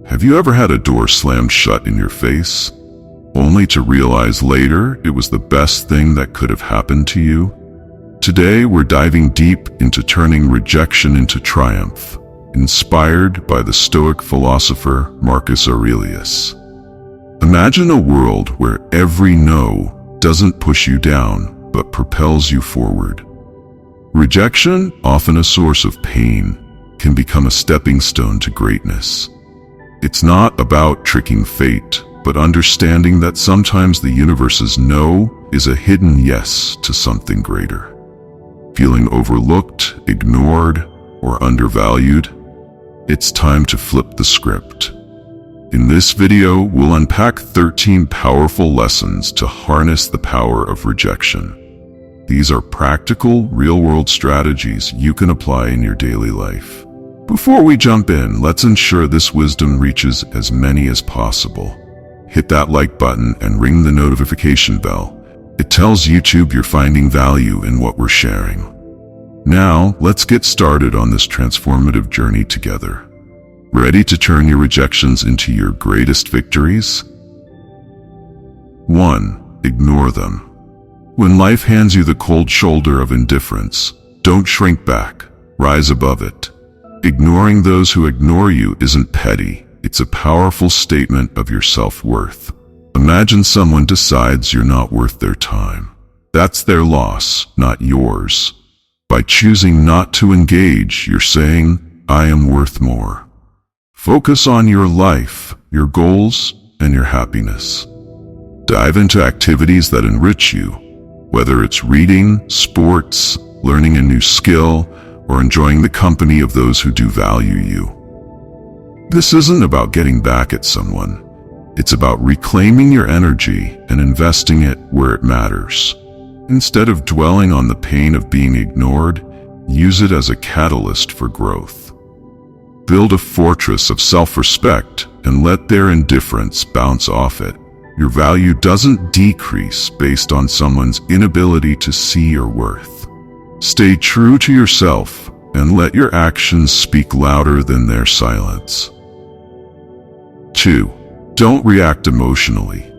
Have you ever had a door slammed shut in your face, only to realize later it was the best thing that could have happened to you? Today, we're diving deep into turning rejection into triumph, inspired by the Stoic philosopher Marcus Aurelius. Imagine a world where every no doesn't push you down, but propels you forward. Rejection, often a source of pain, can become a stepping stone to greatness. It's not about tricking fate, but understanding that sometimes the universe's no is a hidden yes to something greater. Feeling overlooked, ignored, or undervalued? It's time to flip the script. In this video, we'll unpack 13 powerful lessons to harness the power of rejection. These are practical, real-world strategies you can apply in your daily life. Before we jump in, let's ensure this wisdom reaches as many as possible. Hit that like button and ring the notification bell. It tells YouTube you're finding value in what we're sharing. Now, let's get started on this transformative journey together. Ready to turn your rejections into your greatest victories? 1. Ignore them. When life hands you the cold shoulder of indifference, don't shrink back, rise above it. Ignoring those who ignore you isn't petty, it's a powerful statement of your self-worth. Imagine someone decides you're not worth their time. That's their loss, not yours. By choosing not to engage, you're saying, I am worth more. Focus on your life, your goals, and your happiness. Dive into activities that enrich you, whether it's reading, sports, learning a new skill, or enjoying the company of those who do value you. This isn't about getting back at someone. It's about reclaiming your energy and investing it where it matters. Instead of dwelling on the pain of being ignored, use it as a catalyst for growth. Build a fortress of self-respect and let their indifference bounce off it. Your value doesn't decrease based on someone's inability to see your worth. Stay true to yourself and let your actions speak louder than their silence. 2. Don't react emotionally.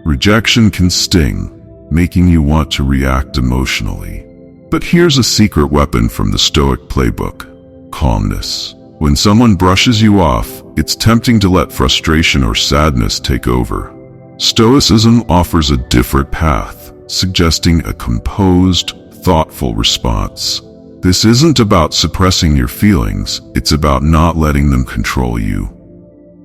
Rejection can sting, making you want to react emotionally. But here's a secret weapon from the Stoic playbook: calmness. When someone brushes you off, it's tempting to let frustration or sadness take over. Stoicism offers a different path, suggesting a composed, thoughtful response. This isn't about suppressing your feelings, it's about not letting them control you.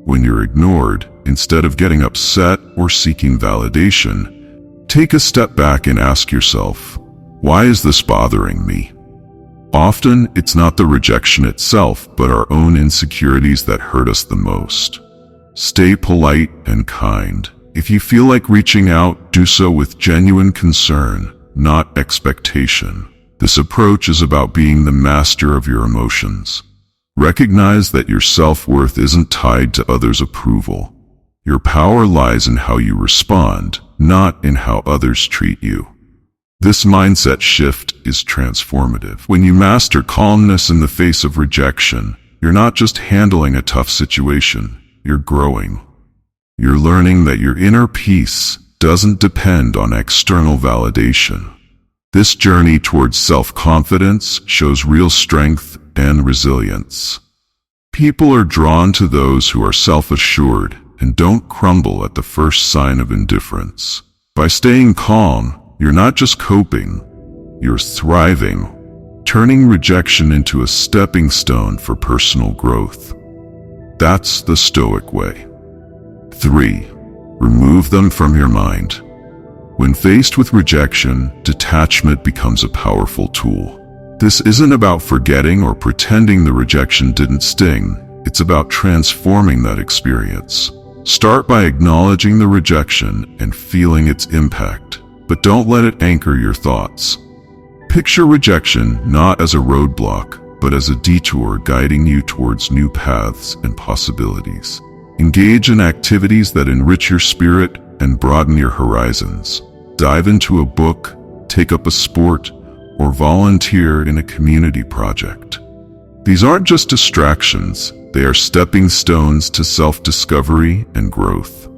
When you're ignored, instead of getting upset or seeking validation, take a step back and ask yourself, why is this bothering me? Often, it's not the rejection itself, but our own insecurities that hurt us the most. Stay polite and kind. If you feel like reaching out, do so with genuine concern, not expectation. This approach is about being the master of your emotions. Recognize that your self-worth isn't tied to others' approval. Your power lies in how you respond, not in how others treat you. This mindset shift is transformative. When you master calmness in the face of rejection, you're not just handling a tough situation, you're growing. You're learning that your inner peace doesn't depend on external validation. This journey towards self-confidence shows real strength and resilience. People are drawn to those who are self-assured and don't crumble at the first sign of indifference. By staying calm, you're not just coping, you're thriving, turning rejection into a stepping stone for personal growth. That's the Stoic way. 3. Remove them from your mind. When faced with rejection, detachment becomes a powerful tool. This isn't about forgetting or pretending the rejection didn't sting. It's about transforming that experience. Start by acknowledging the rejection and feeling its impact, but don't let it anchor your thoughts. Picture rejection not as a roadblock, but as a detour guiding you towards new paths and possibilities. Engage in activities that enrich your spirit and broaden your horizons. Dive into a book, take up a sport, or volunteer in a community project. These aren't just distractions, They are stepping stones to self-discovery and growth.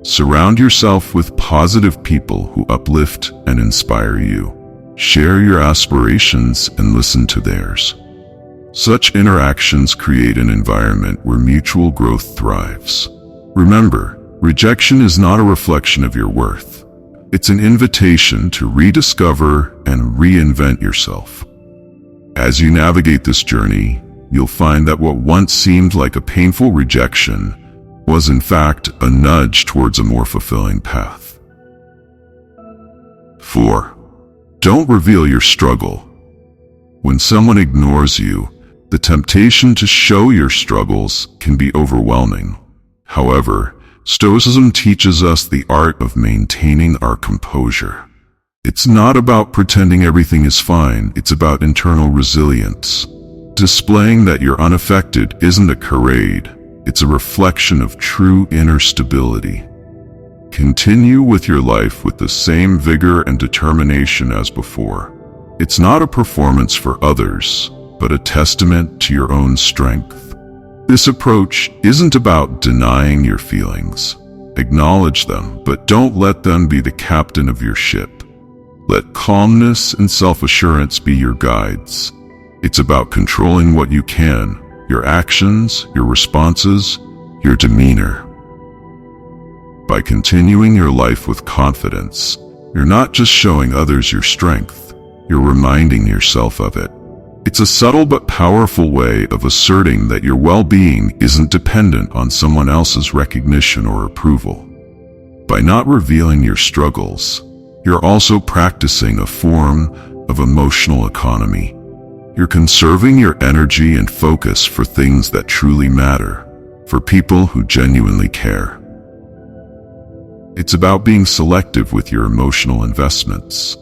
Surround yourself with positive people who uplift and inspire you. Share your aspirations and listen to theirs. Such interactions create an environment where mutual growth thrives. Remember, rejection is not a reflection of your worth. It's an invitation to rediscover and reinvent yourself. As you navigate this journey, you'll find that what once seemed like a painful rejection was in fact a nudge towards a more fulfilling path. 4. Don't reveal your struggle. When someone ignores you, the temptation to show your struggles can be overwhelming. However, Stoicism teaches us the art of maintaining our composure. It's not about pretending everything is fine, it's about internal resilience. Displaying that you're unaffected isn't a charade, it's a reflection of true inner stability. Continue with your life with the same vigor and determination as before. It's not a performance for others, but a testament to your own strength. This approach isn't about denying your feelings. Acknowledge them, but don't let them be the captain of your ship. Let calmness and self-assurance be your guides. It's about controlling what you can, your actions, your responses, your demeanor. By continuing your life with confidence, you're not just showing others your strength, you're reminding yourself of it. It's a subtle but powerful way of asserting that your well-being isn't dependent on someone else's recognition or approval. By not revealing your struggles, you're also practicing a form of emotional economy. You're conserving your energy and focus for things that truly matter, for people who genuinely care. It's about being selective with your emotional investments.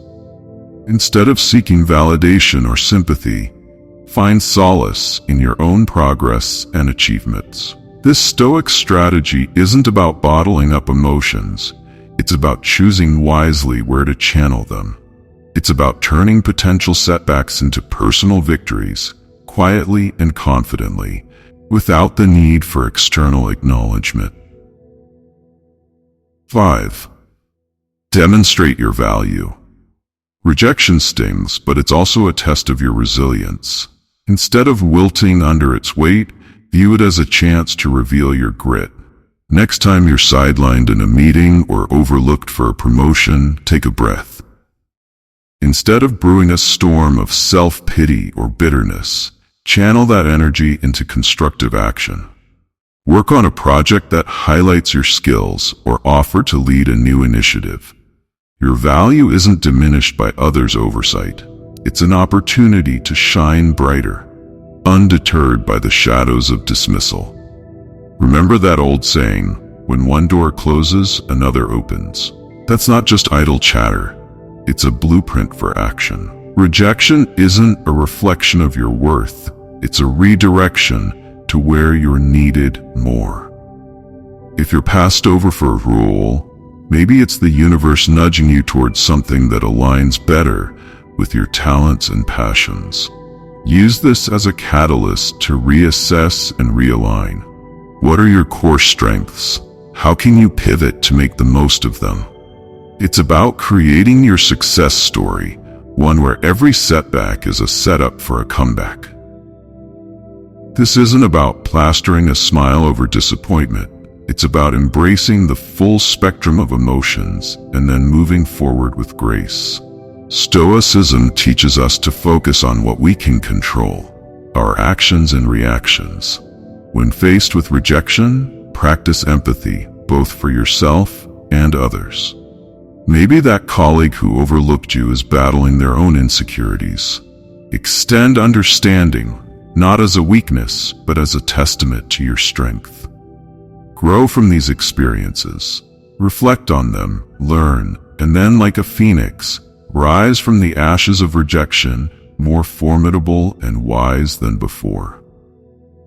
Instead of seeking validation or sympathy, find solace in your own progress and achievements. This Stoic strategy isn't about bottling up emotions. It's about choosing wisely where to channel them. It's about turning potential setbacks into personal victories, quietly and confidently, without the need for external acknowledgement. 5. Demonstrate your value. Rejection stings, but it's also a test of your resilience. Instead of wilting under its weight, view it as a chance to reveal your grit. Next time you're sidelined in a meeting or overlooked for a promotion, take a breath. Instead of brewing a storm of self-pity or bitterness, channel that energy into constructive action. Work on a project that highlights your skills or offer to lead a new initiative. Your value isn't diminished by others' oversight. It's an opportunity to shine brighter, undeterred by the shadows of dismissal. Remember that old saying, when one door closes, another opens. That's not just idle chatter. It's a blueprint for action. Rejection isn't a reflection of your worth. It's a redirection to where you're needed more. If you're passed over for a role, maybe it's the universe nudging you towards something that aligns better with your talents and passions. Use this as a catalyst to reassess and realign. What are your core strengths? How can you pivot to make the most of them? It's about creating your success story, one where every setback is a setup for a comeback. This isn't about plastering a smile over disappointment. It's about embracing the full spectrum of emotions and then moving forward with grace. Stoicism teaches us to focus on what we can control, our actions and reactions. When faced with rejection, practice empathy, both for yourself and others. Maybe that colleague who overlooked you is battling their own insecurities. Extend understanding, not as a weakness, but as a testament to your strength. Grow from these experiences. Reflect on them, learn, and then, like a phoenix, rise from the ashes of rejection, more formidable and wise than before.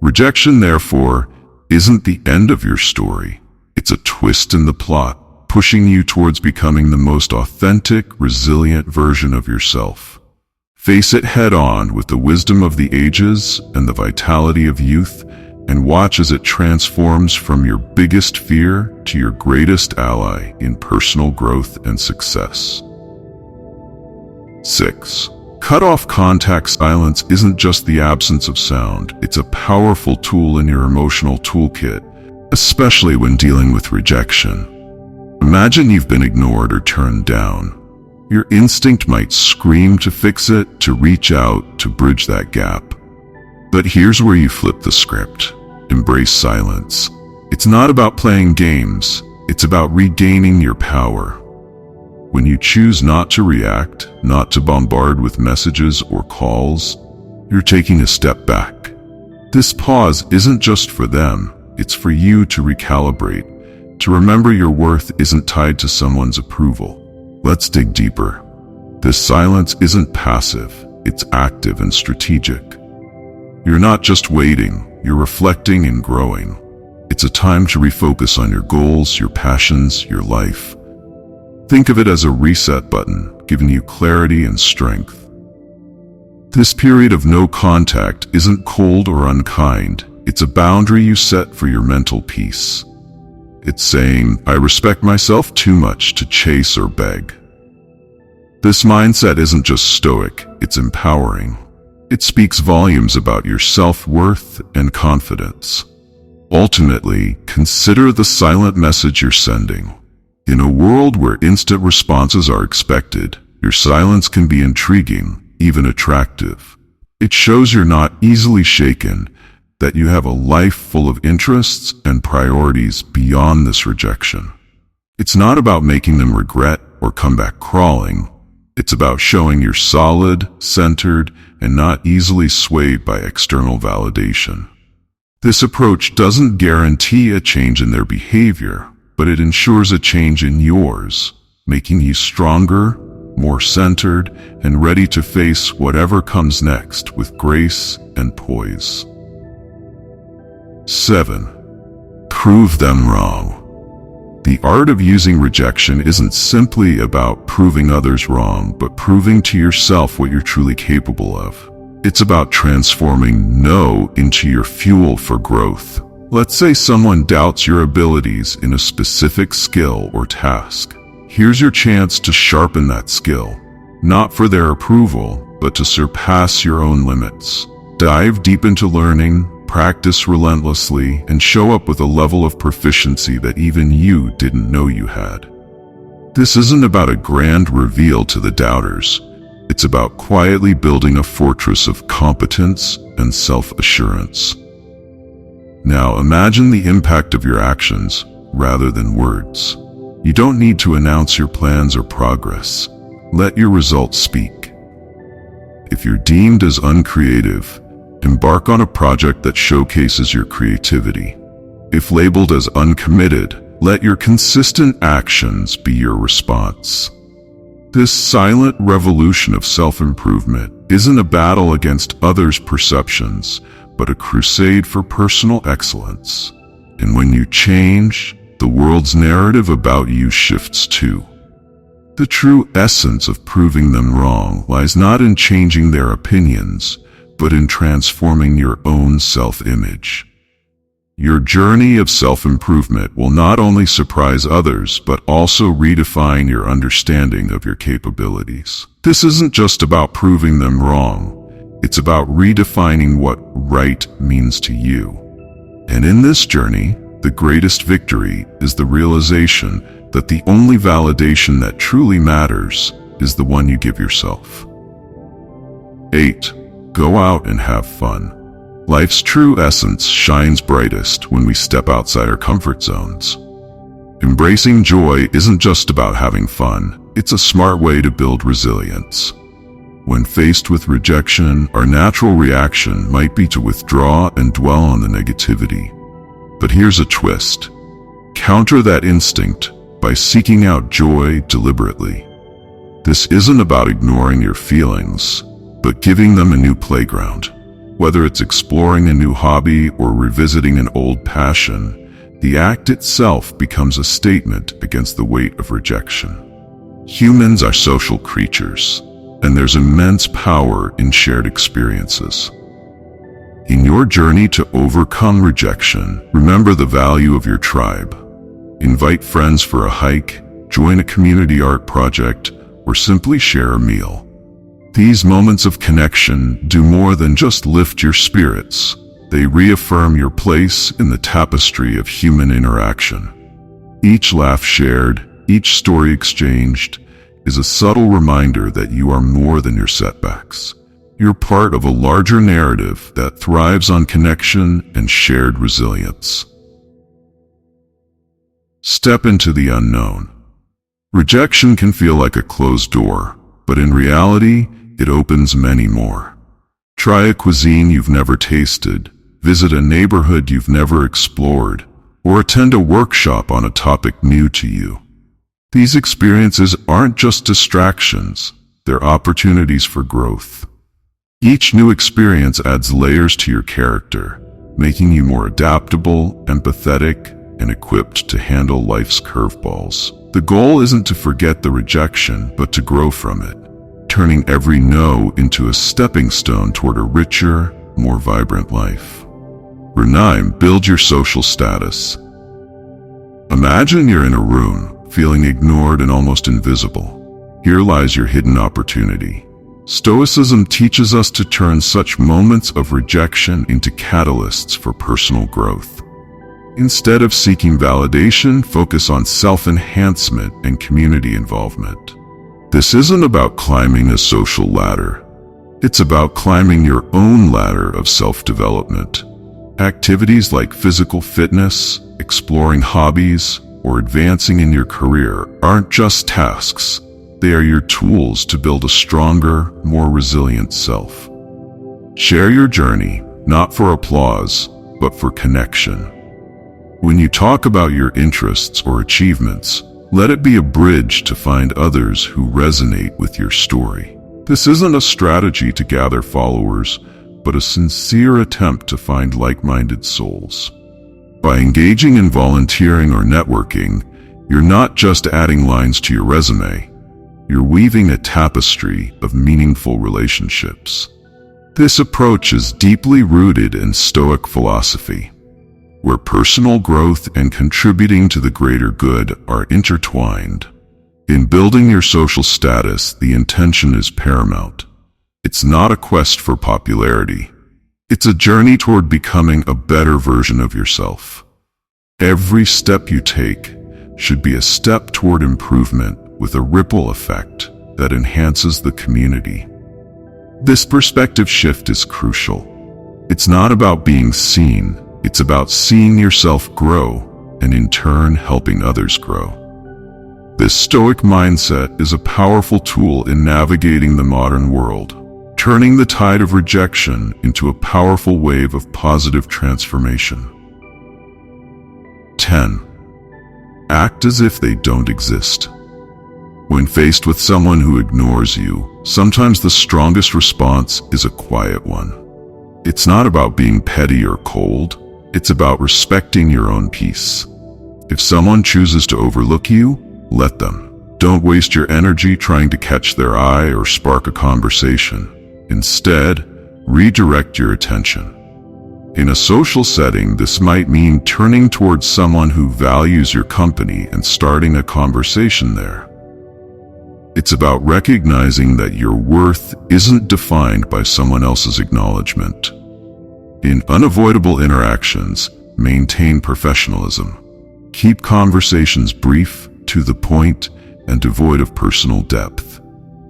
Rejection, therefore, isn't the end of your story. It's a twist in the plot, pushing you towards becoming the most authentic, resilient version of yourself. Face it head on with the wisdom of the ages and the vitality of youth, and watch as it transforms from your biggest fear to your greatest ally in personal growth and success. 6. Cut off contact. Silence isn't just the absence of sound. It's a powerful tool in your emotional toolkit, especially when dealing with rejection. Imagine you've been ignored or turned down. Your instinct might scream to fix it, to reach out, to bridge that gap. But here's where you flip the script. Embrace silence. It's not about playing games. It's about regaining your power. When you choose not to react, not to bombard with messages or calls, you're taking a step back. This pause isn't just for them. It's for you to recalibrate, to remember your worth isn't tied to someone's approval. Let's dig deeper. This silence isn't passive. It's active and strategic. You're not just waiting. You're reflecting and growing. It's a time to refocus on your goals, your passions, your life. Think of it as a reset button, giving you clarity and strength. This period of no contact isn't cold or unkind. It's a boundary you set for your mental peace. It's saying, I respect myself too much to chase or beg. This mindset isn't just stoic, it's empowering. It speaks volumes about your self-worth and confidence. Ultimately, consider the silent message you're sending. In a world where instant responses are expected, your silence can be intriguing, even attractive. It shows you're not easily shaken, that you have a life full of interests and priorities beyond this rejection. It's not about making them regret or come back crawling. It's about showing you're solid, centered, and not easily swayed by external validation. This approach doesn't guarantee a change in their behavior, but it ensures a change in yours, making you stronger, more centered, and ready to face whatever comes next with grace and poise. 7. Prove them wrong. The art of using rejection isn't simply about proving others wrong, but proving to yourself what you're truly capable of. It's about transforming no into your fuel for growth. Let's say someone doubts your abilities in a specific skill or task. Here's your chance to sharpen that skill, not for their approval, but to surpass your own limits. Dive deep into learning, practice relentlessly, and show up with a level of proficiency that even you didn't know you had. This isn't about a grand reveal to the doubters. It's about quietly building a fortress of competence and self-assurance. Now imagine the impact of your actions rather than words. You don't need to announce your plans or progress. Let your results speak. If you're deemed as uncreative, embark on a project that showcases your creativity. If labeled as uncommitted, let your consistent actions be your response. This silent revolution of self-improvement isn't a battle against others' perceptions, but a crusade for personal excellence. And when you change, the world's narrative about you shifts too. The true essence of proving them wrong lies not in changing their opinions, but in transforming your own self-image. Your journey of self-improvement will not only surprise others, but also redefine your understanding of your capabilities. This isn't just about proving them wrong. It's about redefining what right means to you. And in this journey, the greatest victory is the realization that the only validation that truly matters is the one you give yourself. 8. Go out and have fun. Life's true essence shines brightest when we step outside our comfort zones. Embracing joy isn't just about having fun, it's a smart way to build resilience. When faced with rejection, our natural reaction might be to withdraw and dwell on the negativity. But here's a twist. Counter that instinct by seeking out joy deliberately. This isn't about ignoring your feelings, but giving them a new playground. Whether it's exploring a new hobby or revisiting an old passion, the act itself becomes a statement against the weight of rejection. Humans are social creatures, and there's immense power in shared experiences. In your journey to overcome rejection, remember the value of your tribe. Invite friends for a hike, join a community art project, or simply share a meal. These moments of connection do more than just lift your spirits. They reaffirm your place in the tapestry of human interaction. Each laugh shared, each story exchanged, is a subtle reminder that you are more than your setbacks. You're part of a larger narrative that thrives on connection and shared resilience. Step into the unknown. Rejection can feel like a closed door, but in reality, it opens many more. Try a cuisine you've never tasted, visit a neighborhood you've never explored, or attend a workshop on a topic new to you. These experiences aren't just distractions, they're opportunities for growth. Each new experience adds layers to your character, making you more adaptable, empathetic, and equipped to handle life's curveballs. The goal isn't to forget the rejection, but to grow from it, turning every no into a stepping stone toward a richer, more vibrant life. 9. Build your social status. Imagine you're in a room, feeling ignored and almost invisible. Here lies your hidden opportunity. Stoicism teaches us to turn such moments of rejection into catalysts for personal growth. Instead of seeking validation, focus on self-enhancement and community involvement. This isn't about climbing a social ladder. It's about climbing your own ladder of self-development. Activities like physical fitness, exploring hobbies, or advancing in your career aren't just tasks. They are your tools to build a stronger, more resilient self. Share your journey, not for applause, but for connection. When you talk about your interests or achievements, let it be a bridge to find others who resonate with your story. This isn't a strategy to gather followers, but a sincere attempt to find like-minded souls. By engaging in volunteering or networking, you're not just adding lines to your resume, you're weaving a tapestry of meaningful relationships. This approach is deeply rooted in Stoic philosophy, where personal growth and contributing to the greater good are intertwined. In building your social status, the intention is paramount. It's not a quest for popularity. It's a journey toward becoming a better version of yourself. Every step you take should be a step toward improvement with a ripple effect that enhances the community. This perspective shift is crucial. It's not about being seen, it's about seeing yourself grow and in turn helping others grow. This Stoic mindset is a powerful tool in navigating the modern world, turning the tide of rejection into a powerful wave of positive transformation. 10. Act as if they don't exist. When faced with someone who ignores you, sometimes the strongest response is a quiet one. It's not about being petty or cold, it's about respecting your own peace. If someone chooses to overlook you, let them. Don't waste your energy trying to catch their eye or spark a conversation. Instead, redirect your attention. In a social setting, this might mean turning towards someone who values your company and starting a conversation there. It's about recognizing that your worth isn't defined by someone else's acknowledgement. In unavoidable interactions, maintain professionalism. Keep conversations brief, to the point, and devoid of personal depth.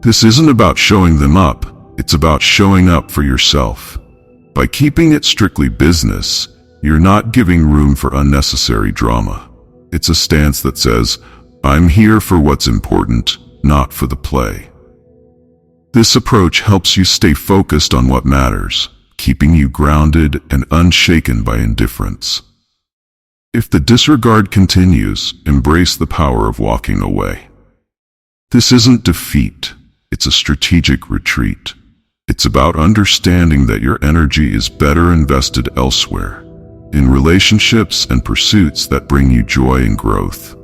This isn't about showing them up, it's about showing up for yourself. By keeping it strictly business, you're not giving room for unnecessary drama. It's a stance that says, I'm here for what's important, not for the play. This approach helps you stay focused on what matters, keeping you grounded and unshaken by indifference. If the disregard continues, embrace the power of walking away. This isn't defeat, it's a strategic retreat. It's about understanding that your energy is better invested elsewhere, in relationships and pursuits that bring you joy and growth.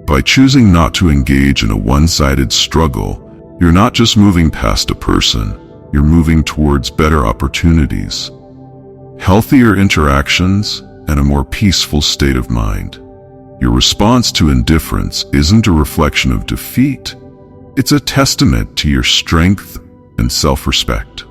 By choosing not to engage in a one-sided struggle, you're not just moving past a person, you're moving towards better opportunities. healthier interactions, and a more peaceful state of mind. Your response to indifference isn't a reflection of defeat. It's a testament to your strength and self-respect.